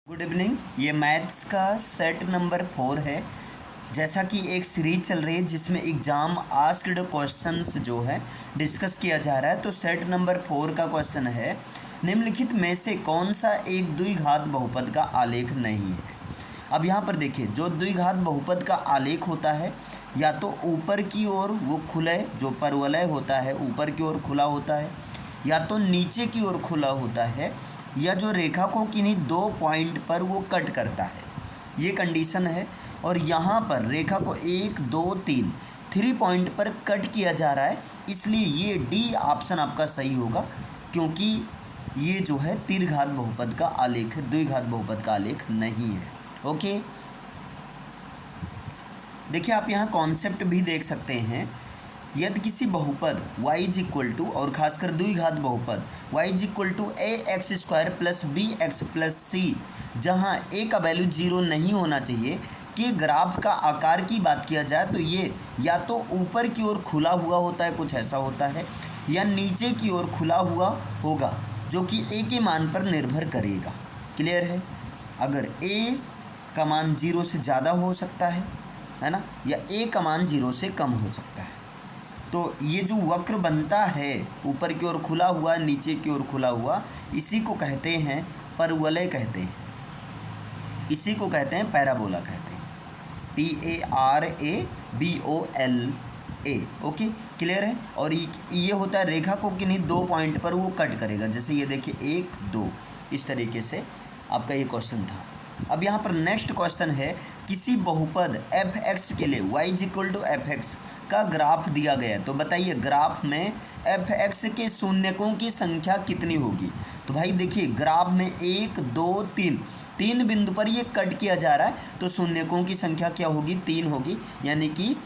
Good evening. ये maths का set number 4 है। जैसा कि एक सीरीज चल रही है जिसमें एग्ज़ाम आस्क्ड क्वेश्चंस जो है डिस्कस किया जा रहा है, तो सेट नंबर 4 का क्वेश्चन है, निम्नलिखित में से कौन सा एक द्विघात बहुपद का आलेख नहीं है। अब यहाँ पर देखिए, जो द्विघात बहुपद का आलेख होता है या तो ऊपर की ओर वो खुले जो परवलय होता है ऊपर की ओर खुला होता है, या तो नीचे की ओर खुला होता है, या जो रेखा को किन्हीं दो पॉइंट पर वो कट करता है, ये कंडीशन है। और यहाँ पर रेखा को 1 2 3 3 पॉइंट पर कट किया जा रहा है, इसलिए ये डी ऑप्शन आपका सही होगा, क्योंकि ये जो है त्रिघात बहुपद का आलेख है, द्विघात बहुपद का आलेख नहीं है। ओके, देखिए आप यहाँ कॉन्सेप्ट भी देख सकते हैं। यदि किसी बहुपद y इज इक्वल टू, और खासकर द्विघात बहुपद y is equal to a x square plus b x plus c, जहाँ a का वैल्यू 0 नहीं होना चाहिए, कि ग्राफ का आकार की बात किया जाए तो ये या तो ऊपर की ओर खुला हुआ होता है, कुछ ऐसा होता है, या नीचे की ओर खुला हुआ होगा, जो कि a के मान पर निर्भर करेगा। क्लियर है? अगर a का मान 0 से ज़्यादा हो सकता है ना, या a का मान 0 से कम हो सकता है। तो ये जो वक्र बनता है ऊपर की ओर खुला हुआ नीचे की ओर खुला हुआ, इसी को कहते हैं परवलय कहते हैं, इसी को कहते हैं पैराबोला कहते हैं, PARABOLA। ओके, क्लियर है? और ये होता है रेखा को किन्हीं दो पॉइंट पर वो कट करेगा, जैसे ये देखिए 1 2, इस तरीके से आपका ये क्वेश्चन था। अब यहाँ पर नेक्स्ट क्वेश्चन है, किसी बहुपद f(x) के लिए y is equal to f(x) का ग्राफ दिया गया है, तो बताइए ग्राफ में f(x) के शून्यकों की संख्या कितनी होगी। तो भाई देखिए, ग्राफ में 1 2 3 बिंदु पर ये कट किया जा रहा है, तो शून्यकों की संख्या क्या होगी? 3 होगी, यानी कि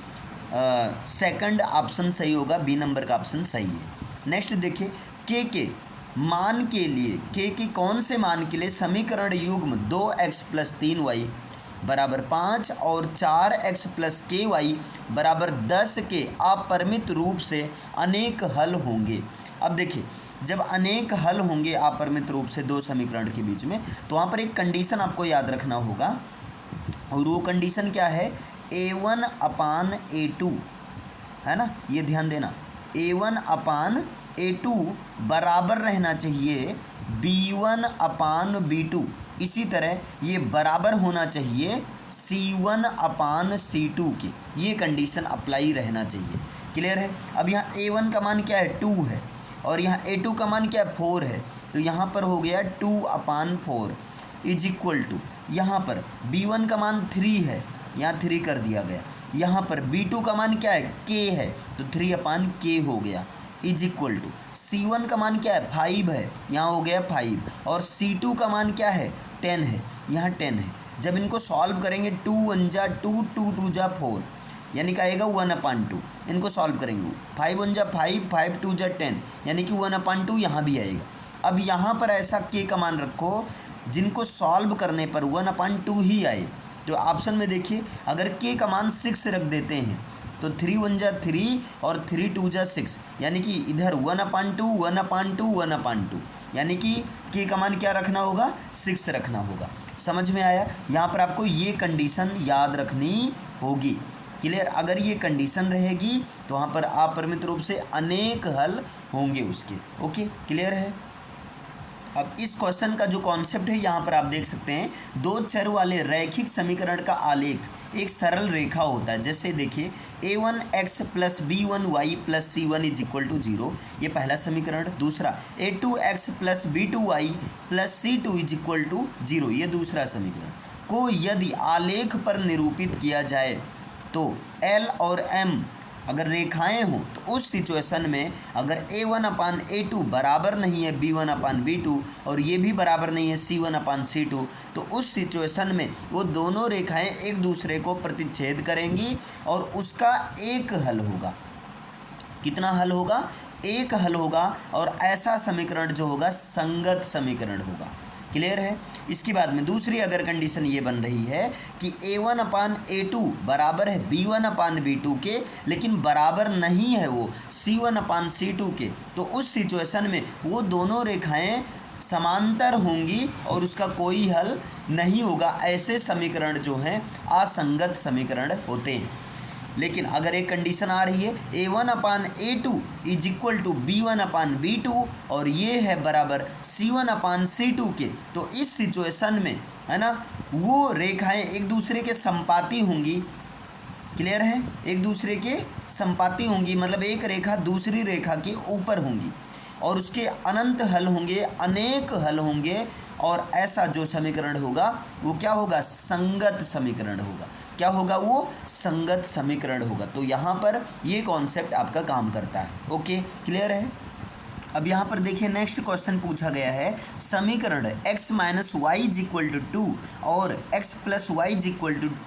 सेकंड ऑप्शन सही होगा, बी नंबर का ऑप्शन सही है। नेक्स्ट देखिए, के मान के लिए, के कौन से मान के लिए समीकरण युग्म 2x + 3y = 5 और 4x + ky = 10 के अपरिमित रूप से अनेक हल होंगे। अब देखिए, जब अनेक हल होंगे अपरिमित रूप से दो समीकरण के बीच में, तो वहाँ पर एक कंडीशन आपको याद रखना होगा, और वो कंडीशन क्या है? a1/a2 है ना, ये ध्यान देना, a1/a2 बराबर रहना चाहिए b1/b2। इसी तरह ये बराबर होना चाहिए c1/c2 के, ये कंडीशन अप्लाई रहना चाहिए। क्लियर है? अब यहाँ a1 का मान क्या है? 2 है, और यहाँ a2 का मान क्या है? 4 है, तो यहाँ पर हो गया 2/4 इज इक्वल टू, यहाँ पर b1 का मान 3 है, यहाँ 3 कर दिया गया, यहाँ पर b2 का मान क्या है? k है, तो 3/k हो गया, इज इक्वल टू c1 का मान क्या है? 5 है, यहाँ हो गया 5, और c2 का मान क्या है? 10 है, यहाँ 10 है। जब इनको सॉल्व करेंगे 2 1 जा 2 2 2 जा 4, यानी कि आएगा 1/2। इनको सॉल्व करेंगे 5 1 जा 5 5 2 जा 10, यानी कि 1/2 यहाँ भी आएगा। अब यहाँ पर ऐसा k का मान रखो जिनको सॉल्व करने पर 1/2 ही आए। तो ऑप्शन में देखिए, अगर k का मान 6 रख देते हैं तो 3 1 जा 3 और 3 2 जा 6, यानी कि इधर 1/2 1/2 1/2, यानी कि k का मान क्या रखना होगा? 6 रखना होगा। समझ में आया? यहाँ पर आपको ये कंडीशन याद रखनी होगी। क्लियर? अगर ये कंडीशन रहेगी तो वहाँ पर अपरिमित रूप से अनेक हल होंगे उसके। ओके, क्लियर है? अब इस क्वेश्चन का जो कॉन्सेप्ट है यहाँ पर आप देख सकते हैं, दो चर वाले रैखिक समीकरण का आलेख एक सरल रेखा होता है। जैसे देखिए, a1x + b1y + c1 = 0, ये पहला समीकरण। दूसरा, a2x + b2y + c2 = 0, ये दूसरा समीकरण को यदि आलेख पर निरूपित किया जाए तो L और M अगर रेखाएं हों, तो उस सिचुएशन में अगर a1/a2 बराबर नहीं है b1/b2 और ये भी बराबर नहीं है c1/c2, तो उस सिचुएशन में वो दोनों रेखाएं एक दूसरे को प्रतिच्छेद करेंगी और उसका एक हल होगा। कितना हल होगा? एक हल होगा, और ऐसा समीकरण जो होगा संगत समीकरण होगा। क्लियर है? इसके बाद में दूसरी अगर कंडीशन ये बन रही है कि a1/a2 बराबर है b1/b2 के, लेकिन बराबर नहीं है वो c1/c2 के, तो उस सिचुएशन में वो दोनों रेखाएं समांतर होंगी और उसका कोई हल नहीं होगा। ऐसे समीकरण जो हैं असंगत समीकरण होते हैं। लेकिन अगर एक कंडीशन आ रही है a1/a2 is equal to b1/b2 और ये है बराबर c1/c2 के, तो इस सिचुएशन में है ना वो रेखाएं एक दूसरे के संपाती होंगी। क्लियर है? एक दूसरे के संपाती होंगी मतलब एक रेखा दूसरी रेखा के ऊपर होंगी और उसके अनंत हल होंगे, अनेक हल होंगे और ऐसा जो समीकरण होगा वो क्या होगा? संगत समीकरण होगा। क्या होगा? वो संगत समीकरण होगा। तो यहाँ पर ये कॉन्सेप्ट आपका काम करता है। ओके, क्लियर है? अब यहाँ पर देखिए नेक्स्ट क्वेश्चन पूछा गया है, समीकरण x - y = 2 और x + y =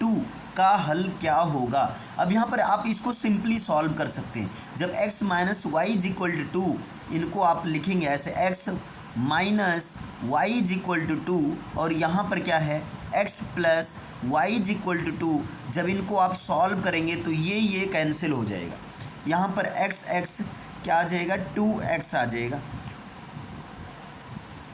2 का हल क्या होगा? अब यहाँ पर आप इसको सिंपली सॉल्व कर सकते हैं। जब x - y = 2, इनको आप लिखेंगे ऐसे x - y = 2 और यहाँ पर क्या है x + y = 2। जब इनको आप सॉल्व करेंगे तो ये कैंसिल हो जाएगा। यहाँ पर x क्या आ जाएगा? 2x आ जाएगा।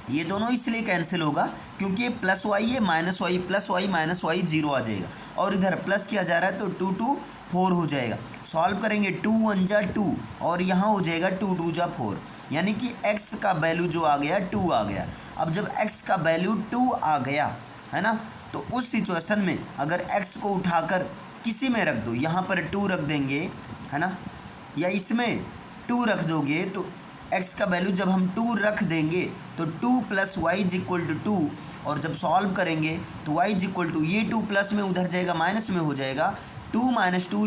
ये दोनों इसलिए कैंसिल होगा क्योंकि ये प्लस वाई है, minus Y, plus Y minus Y 0 आ जाएगा और इधर प्लस किया जा रहा है तो 2 2 4 हो जाएगा। सॉल्व करेंगे 2 1 जा 2 और यहाँ हो जाएगा 2 2 जा 4, यानी कि x का वैल्यू जो आ गया 2 आ गया। अब जब x का वैल्यू 2 आ गया है ना, तो उस सिचुएशन में अगर x को उठाकर किसी में रख दो, यहाँ पर 2 रख देंगे है ना, या इसमें 2 रख दोगे तो x का वैल्यू जब हम 2 रख देंगे तो 2 + y = 2 और जब सॉल्व करेंगे तो y = ये 2 प्लस में उधर जाएगा माइनस में हो जाएगा, 2 - 2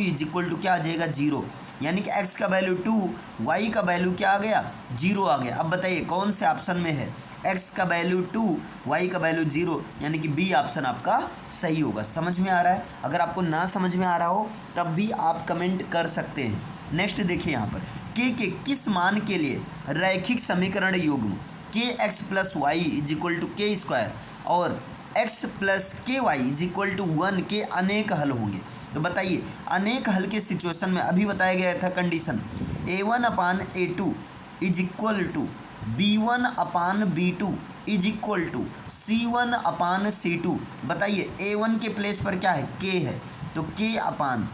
= क्या आ जाएगा? 0, यानी कि x का वैल्यू 2, y का वैल्यू क्या आ गया? 0 आ गया। अब बताइए कौन से ऑप्शन में है? x का वैल्यू 2, y का वैल्यू 0, यानी कि बी ऑप्शन आपका सही होगा। समझ में आ रहा है? अगर आपको ना समझ में आ रहा हो तब भी आप कमेंट कर सकते हैं। नेक्स्ट देखिए यहाँ पर k के किस मान के लिए रैखिक समीकरण युग्म kx + y = k² और x + ky = 1 के अनेक हल होंगे? तो बताइए अनेक हल के सिचुएशन में अभी बताया गया था कंडीशन a1/a2 = b1/b2 = c1/c2। बताइए a1 के प्लेस पर क्या है? k है, तो k अपान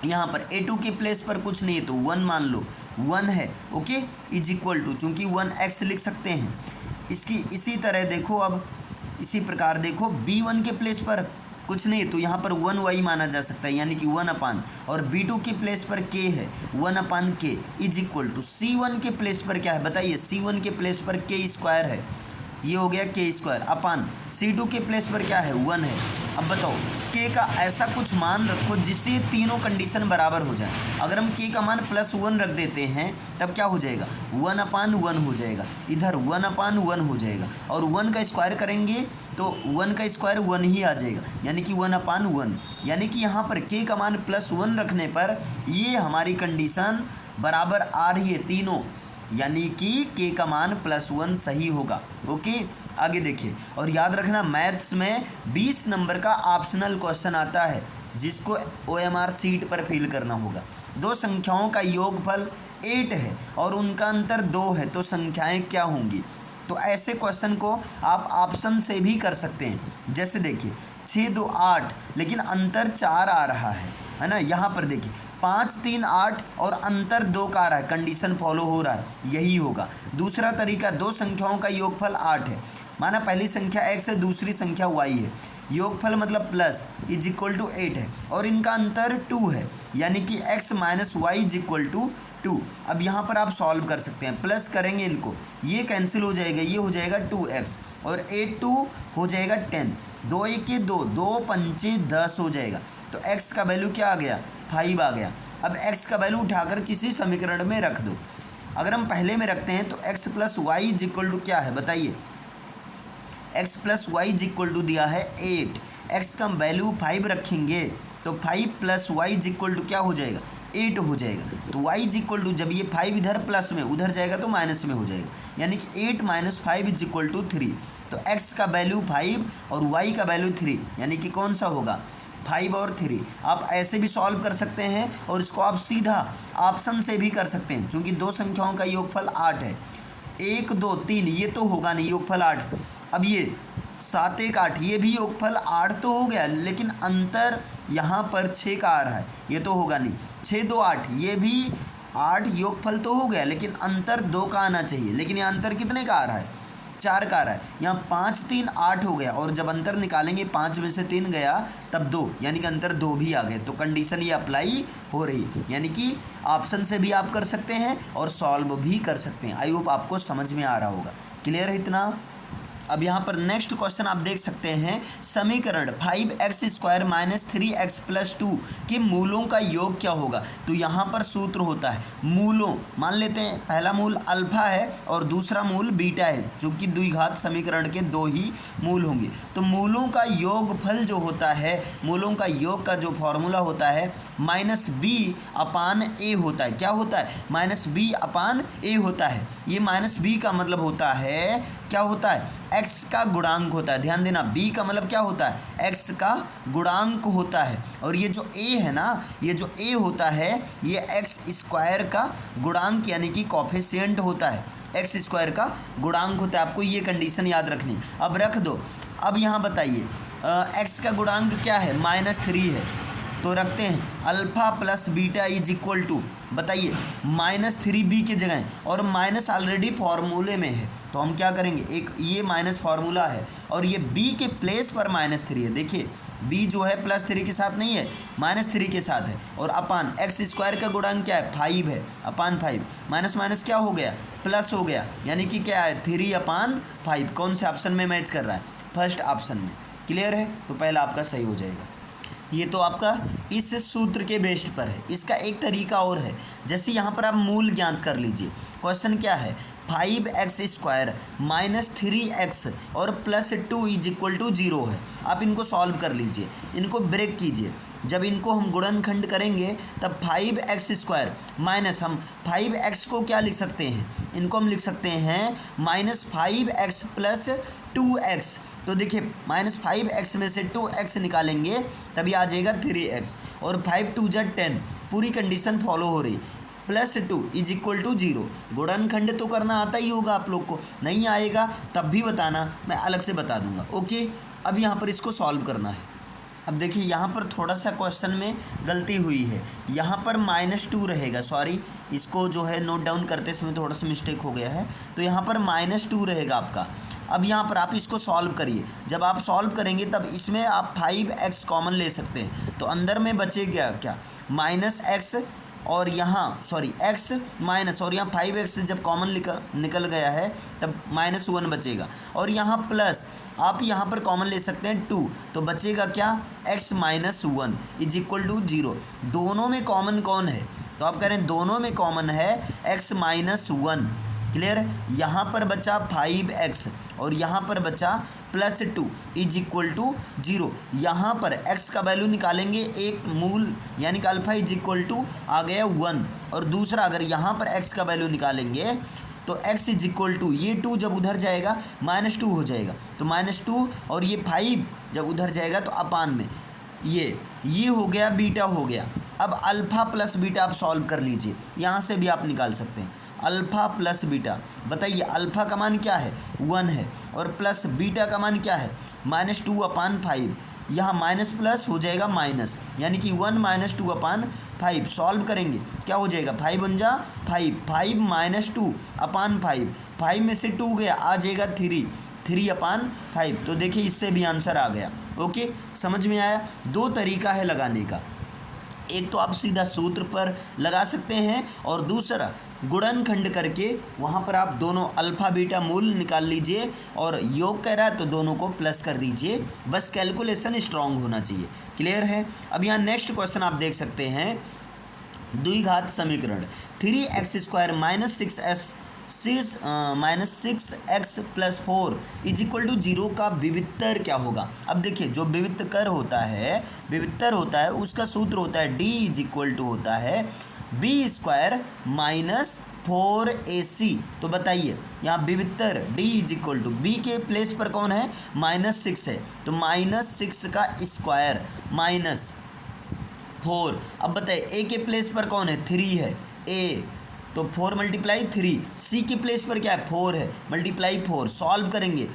यहाँ पर a2 के प्लेस पर कुछ नहीं है तो 1 मान लो, 1 है। ओके, = चूँकि 1x लिख सकते हैं। इसकी इसी तरह देखो, अब इसी प्रकार देखो b1 के प्लेस पर कुछ नहीं तो यहाँ पर 1y माना जा सकता है, यानी कि 1 अपान, और b2 के प्लेस पर k है 1/k = c1 के प्लेस पर क्या है? बताइए c1 के प्लेस पर k² है, ये हो गया k² अपान c2 के प्लेस पर क्या है? 1 है। अब बताओ k का ऐसा कुछ मान रखो जिससे तीनों कंडीशन बराबर हो जाए। अगर हम k का मान +1 रख देते हैं तब क्या हो जाएगा? 1/1 हो जाएगा, इधर 1/1 हो जाएगा और 1 का स्क्वायर करेंगे तो 1 का स्क्वायर 1 ही आ जाएगा, यानी कि 1/1। यानी कि यहाँ पर k का मान +1 रखने पर ये हमारी कंडीशन बराबर आ रही है तीनों, यानी कि k का मान +1 सही होगा। ओके, आगे देखिए और याद रखना मैथ्स में 20 नंबर का ऑप्शनल क्वेश्चन आता है जिसको OMR सीट पर फिल करना होगा। दो संख्याओं का योगफल 8 है और उनका अंतर 2 है, तो संख्याएं क्या होंगी? तो ऐसे क्वेश्चन को आप ऑप्शन से भी कर सकते हैं। जैसे देखिए 6 2 8 लेकिन अंतर 4 आ रहा है ना। यहाँ पर देखिए 5 3 8 और अंतर 2 का आ रहा है, कंडीशन फॉलो हो रहा है, यही होगा। दूसरा तरीका, दो संख्याओं का योगफल 8 है, माना पहली संख्या x है दूसरी संख्या y है, योगफल मतलब प्लस = 8 है और इनका अंतर 2 है, यानी कि x - y = 2। अब यहाँ पर आप सॉल्व कर सकते हैं, प्लस करेंगे इनको, ये कैंसिल हो जाएगा, ये हो जाएगा 2x और 8 2 हो जाएगा 10, 2 1 2 2 5 10 हो जाएगा। तो x का वैल्यू क्या आ गया? 5 आ गया। अब x का वैल्यू उठाकर किसी समीकरण में रख दो। अगर हम पहले में रखते हैं तो x + y = क्या है? बताइए, x + y = दिया है 8, x का वैल्यू 5 रखेंगे तो 5 + y = क्या हो जाएगा? 8 हो जाएगा। तो y = जब ये 5 इधर प्लस में उधर जाएगा तो माइनस में हो जाएगा, यानी कि 8 - 5 = 3। तो x का वैल्यू 5 और y का वैल्यू 3, यानी कि कौन सा होगा? 5 और 3। आप ऐसे भी सॉल्व कर सकते हैं और इसको आप सीधा ऑप्शन से भी कर सकते हैं, क्योंकि दो संख्याओं का योगफल 8 है। 1 2 3 ये तो होगा नहीं, योगफल 8। अब ये 7 1 8 ये भी योगफल 8 तो हो गया, लेकिन अंतर यहाँ पर 6 का आ रहा है, ये तो होगा नहीं। 6 2 8 ये भी 8 योगफल तो हो गया, लेकिन अंतर 2 का आना चाहिए, लेकिन यहाँ अंतर कितने का आ रहा है? 4 का आ रहा है। यहाँ 5 3 8 हो गया, और जब अंतर निकालेंगे 5 में से 3 गया तब 2, यानी कि अंतर 2 भी आ गए। तो कंडीशन ये अप्लाई हो रही है, यानी कि ऑप्शन से भी आप कर सकते हैं और सॉल्व भी कर सकते हैं। आई होप आपको समझ में आ रहा होगा। क्लियर है इतना? अब यहाँ पर नेक्स्ट क्वेश्चन आप देख सकते हैं, समीकरण 5x² - 3x + 2 के मूलों का योग क्या होगा। तो यहाँ पर सूत्र होता है मूलों, मान लेते हैं पहला मूल अल्फा है और दूसरा मूल बीटा है, जो कि द्विघात समीकरण के 2 ही मूल होंगे। तो मूलों का योगफल जो होता है, मूलों का योग का जो फॉर्मूला होता है -b/a होता है। क्या होता है? -b/a होता है। ये -b का मतलब होता है, क्या होता है? x का गुणांक होता है। ध्यान देना, b का मतलब क्या होता है? x का गुणांक होता है। और ये जो a है ना, ये जो a होता है ये x² का गुणांक यानी कि कोफिशिएंट होता है, x² का गुणांक होता है। आपको ये कंडीशन याद रखनी। अब रख दो। अब यहाँ बताइए x का गुणांक क्या है? -3 है। तो रखते हैं alpha plus beta is equal to, बताइए -3b की जगह, और माइनस ऑलरेडी फॉर्मूले में है, तो हम क्या करेंगे, एक ये माइनस फार्मूला है और ये b के प्लेस पर -3 है। देखिए b जो है +3 के साथ नहीं है, -3 के साथ है। और अपान x² का गुणांक क्या है? 5 है, अपान 5 माइनस माइनस क्या हो गया? प्लस हो गया, यानी कि क्या है? 3/5। कौन से ऑप्शन में मैच कर रहा है? फर्स्ट ऑप्शन में। क्लियर है? तो पहला आपका सही हो जाएगा। ये तो आपका इस सूत्र के बेस्ड पर है। इसका एक तरीका और है, जैसे यहाँ पर आप मूल ज्ञात कर लीजिए। क्वेश्चन क्या है? 5x² - 3x और +2 = 0 है। आप इनको सॉल्व कर लीजिए, इनको ब्रेक कीजिए। जब इनको हम गुणनखंड करेंगे तब 5x² माइनस, हम 5x को क्या लिख सकते हैं? इनको हम लिख सकते हैं -5x + 2x। तो देखिए -5x में से 2x निकालेंगे तभी आ जाएगा 3x, और 5 2 जा 10। पूरी कंडीशन फॉलो हो रही। +2 = 0। गुणनखंड तो करना आता ही होगा आप लोग को, नहीं आएगा तब भी बताना, मैं अलग से बता दूंगा। ओके, अब यहाँ पर इसको सॉल्व करना है। अब देखिए यहाँ पर थोड़ा सा क्वेश्चन में गलती हुई है, यहाँ पर -2 रहेगा। सॉरी, इसको जो है नोट डाउन करते समय थोड़ा सा मिस्टेक हो गया है, तो यहाँ पर -2 रहेगा आपका। अब यहाँ पर आप इसको सॉल्व करिए। जब आप सॉल्व करेंगे तब इसमें आप 5x कॉमन ले सकते हैं, तो अंदर में बचेगा क्या? -x, और यहाँ सॉरी x माइनस, और यहाँ 5x जब कॉमन निकल गया है तब -1 बचेगा, और यहाँ प्लस आप यहाँ पर कॉमन ले सकते हैं 2, तो बचेगा क्या? x - 1 = 0। दोनों में कॉमन कौन है? तो आप कह रहे हैं दोनों में कॉमन है x - 1। क्लियर है? यहाँ पर बचा 5x और यहाँ पर बचा +2 = 0। यहाँ पर x का वैल्यू निकालेंगे, एक मूल यानी कि अल्फा आ गया 1, और दूसरा अगर यहाँ पर x का वैल्यू निकालेंगे तो x ये 2 जब उधर जाएगा -2 हो जाएगा, तो -2, और ये 5 जब उधर जाएगा तो अपान में ये हो गया, बीटा हो गया। अब अल्फ़ा प्लस बीटा आप सॉल्व कर लीजिए, यहाँ से भी आप निकाल सकते हैं अल्फ़ा प्लस बीटा। बताइए अल्फ़ा का मान क्या है? 1 है, और प्लस बीटा का मान क्या है? -2/5। यहाँ माइनस प्लस हो जाएगा माइनस, यानी कि 1 - 2/5। सॉल्व करेंगे क्या हो जाएगा? 5 × 5, 5 - 2/5। 5 में से 2 गया, आ जाएगा 3/5। तो देखिए इससे भी आंसर आ गया। ओके, समझ में आया? 2 तरीका है लगाने का, एक तो आप सीधा सूत्र पर लगा सकते हैं, और दूसरा गुणनखंड करके वहाँ पर आप दोनों अल्फ़ा बीटा मूल निकाल लीजिए, और योग कह रहा है तो दोनों को प्लस कर दीजिए। बस कैलकुलेशन स्ट्रांग होना चाहिए। क्लियर है? अब यहाँ नेक्स्ट क्वेश्चन आप देख सकते हैं, द्विघात समीकरण 3x² - 6x + 4 = 0 का विवित्तर क्या होगा? अब देखिए जो विवित्तर होता है उसका सूत्र होता है D होता है b² - 4ac। तो बताइए यहाँ विवित्तर D b के प्लेस पर कौन है? -6 है, तो -6 का स्क्वायर -4। अब बताइए a के प्लेस पर कौन है? 3 है, a तो 4 × 3, सी के प्लेस पर क्या है 4 है, मल्टीप्लाई 4, सॉल्व करेंगे,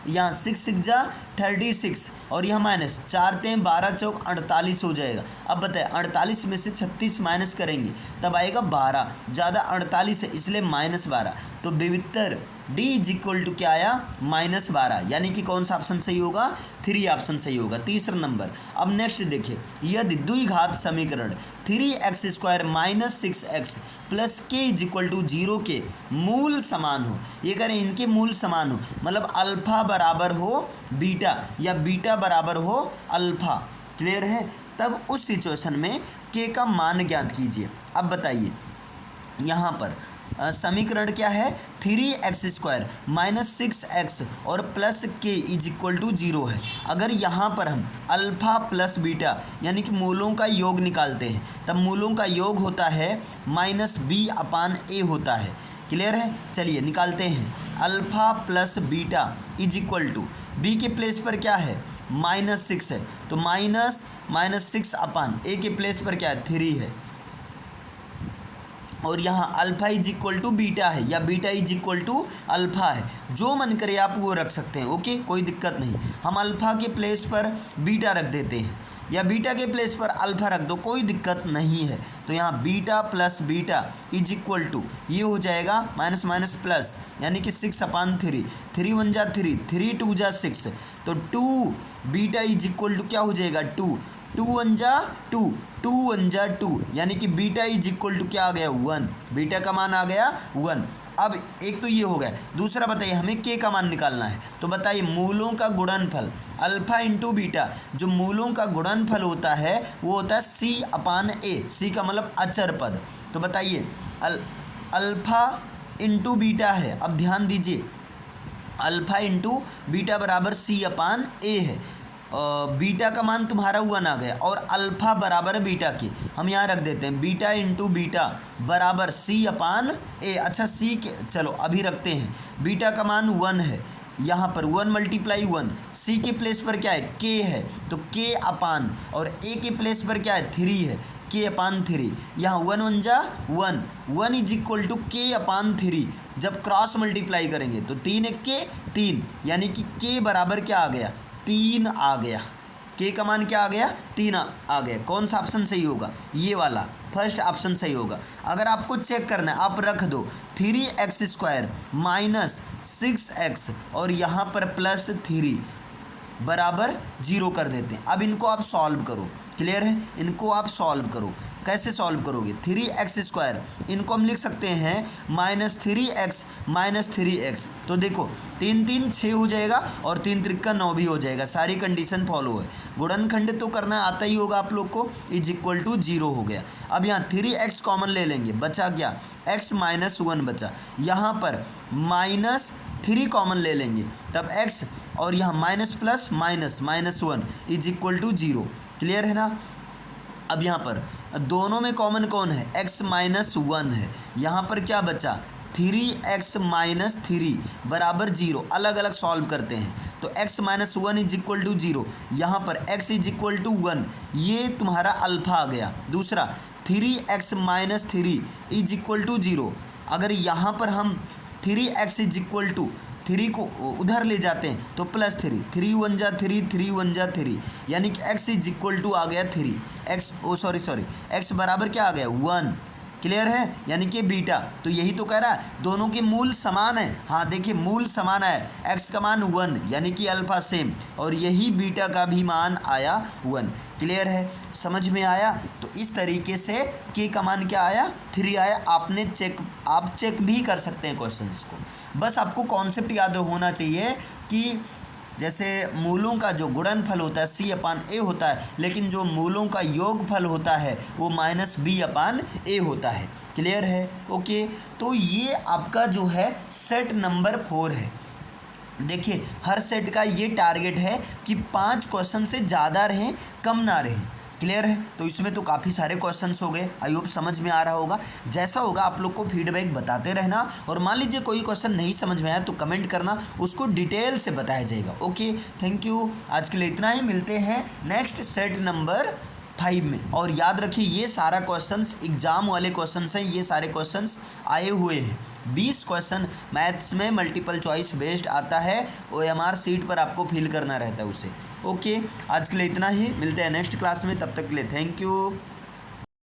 यहाँ 6 6 जा 36 और यहाँ माइनस 4 × 12 = 48 हो जाएगा। अब बताए 48 में से 36 माइनस करेंगे तब आएगा 12, ज़्यादा 48 है इसलिए -12। तो विवित्तर डी = क्या आया -12, यानी कि कौन सा ऑप्शन सही होगा, 3 ऑप्शन सही होगा, तीसरा नंबर। अब नेक्स्ट देखिए, यदि द्विघात समीकरण 3x² - 6x + k = 0 के मूल समान हो, ये करें इनके मूल समान हो मतलब अल्फा बराबर हो बीटा या बीटा बराबर हो अल्फा, क्लियर है, तब उस सिचुएशन में k का मान ज्ञात कीजिए। अब बताइए यहाँ पर समीकरण क्या है, 3x² - 6x और +k = 0 है। अगर यहाँ पर हम अल्फ़ा प्लस बीटा यानी कि मूलों का योग निकालते हैं तब मूलों का योग होता है -b/a होता है, क्लियर है। चलिए निकालते हैं, अल्फ़ा प्लस बीटा = b के प्लेस पर क्या है -6 है तो -6/a के प्लेस पर क्या है 3 है, और यहाँ अल्फ़ा = बीटा है या बीटा = अल्फ़ा है, जो मन करे आप वो रख सकते हैं, ओके, कोई दिक्कत नहीं। हम अल्फ़ा के प्लेस पर बीटा रख देते हैं या बीटा के प्लेस पर अल्फ़ा रख दो, कोई दिक्कत नहीं है। तो यहाँ बीटा प्लस बीटा = ये हो जाएगा माइनस माइनस प्लस यानी कि 6/3, 3 1 जा 3, 3 2 जा 6, तो 2 बीटा = क्या हो जाएगा 2, 2 1 जा 2, 2 1 जा 2 यानी कि बीटा = क्या आ गया 1, बीटा का मान आ गया 1। अब एक तो ये हो गया, दूसरा बताइए हमें k का मान निकालना है, तो बताइए मूलों का गुणनफल अल्फ़ा × बीटा, जो मूलों का गुणनफल होता है वो होता है c/a, c का मतलब अचर पद। तो बताइए अल्फ़ा × बीटा है, अब ध्यान दीजिए अल्फ़ा × बीटा बराबर c/a है, बीटा का मान तुम्हारा 1 आ गया और अल्फ़ा बराबर बीटा के हम यहाँ रख देते हैं, बीटा × बीटा बराबर c/a। अच्छा c के चलो अभी रखते हैं, बीटा का मान 1 है, यहाँ पर 1 × 1, c के प्लेस पर क्या है k है तो k/, और a के प्लेस पर क्या है 3 है, k/3, यहाँ 1 1 जा 1, 1 = k/3। जब क्रॉस मल्टीप्लाई करेंगे तो 3 1 k 3 यानी कि k बराबर क्या आ गया 3 आ गया, k का मान क्या आ गया 3 आ गया। कौन सा ऑप्शन सही होगा, ये वाला फर्स्ट ऑप्शन सही होगा। अगर आपको चेक करना है आप रख दो 3x² - 6x और यहाँ पर +3 बराबर 0 कर देते हैं। अब इनको आप सॉल्व करो, क्लियर है, इनको आप सॉल्व करो। कैसे सॉल्व करोगे, 3x² इनको हम लिख सकते हैं -3x - 3x, तो देखो 3 3 6 हो जाएगा और 3 3 9 भी हो जाएगा, सारी कंडीशन फॉलो है। गुणनखंड तो करना आता ही होगा आप लोग को, = 0 हो गया। अब यहाँ 3x कॉमन ले लेंगे, बचा क्या x - 1 बचा, यहाँ पर -3 कॉमन ले लेंगे तब x और यहाँ माइनस प्लस माइनस -1 = 0, क्लियर है ना। अब यहाँ पर दोनों में कॉमन कौन है x - 1 है, यहाँ पर क्या बचा 3x - 3 बराबर 0, अलग अलग सॉल्व करते हैं तो x - 1 = 0, यहाँ पर x = 1, ये तुम्हारा अल्फ़ा आ गया। दूसरा 3x - 3 = 0, अगर यहाँ पर हम 3x = 3 को उधर ले जाते हैं तो +3, 3 1 जा 3, 3 1 जा 3 यानी कि x = आ गया 3, x बराबर क्या आ गया 1, क्लियर है, यानी कि बीटा। तो यही तो कह रहा है दोनों के मूल समान है, हाँ देखिए मूल समान है, x का मान 1 यानी कि अल्फ़ा सेम, और यही बीटा का भी मान आया 1, क्लियर है, समझ में आया। तो इस तरीके से k का मान क्या आया 3 आया। आप चेक भी कर सकते हैं क्वेश्चंस को, बस आपको कॉन्सेप्ट याद होना चाहिए कि जैसे मूलों का जो गुणनफल होता है c/a होता है, लेकिन जो मूलों का योगफल होता है वो -b/a होता है, क्लियर है, ओके। तो ये आपका जो है सेट नंबर 4 है। देखिए हर सेट का ये टारगेट है कि 5 क्वेश्चन से ज़्यादा रहें, कम ना रहें, क्लियर है। तो इसमें तो काफ़ी सारे क्वेश्चंस हो गए, आई होप समझ में आ रहा होगा। जैसा होगा आप लोग को फीडबैक बताते रहना, और मान लीजिए कोई क्वेश्चन नहीं समझ में आया तो कमेंट करना, उसको डिटेल से बताया जाएगा। ओके, थैंक यू, आज के लिए इतना ही, मिलते हैं नेक्स्ट सेट नंबर 5 में। और याद रखिए ये सारा क्वेश्चंस एग्जाम वाले क्वेश्चंस हैं, ये सारे क्वेश्चंस आए हुए हैं। 20 क्वेश्चन मैथ्स में मल्टीपल चॉइस बेस्ड आता है, OMR सीट पर आपको फिल करना रहता है उसे। ओके, आज के लिए इतना ही, मिलते हैं नेक्स्ट क्लास में, तब तक के लिए थैंक यू।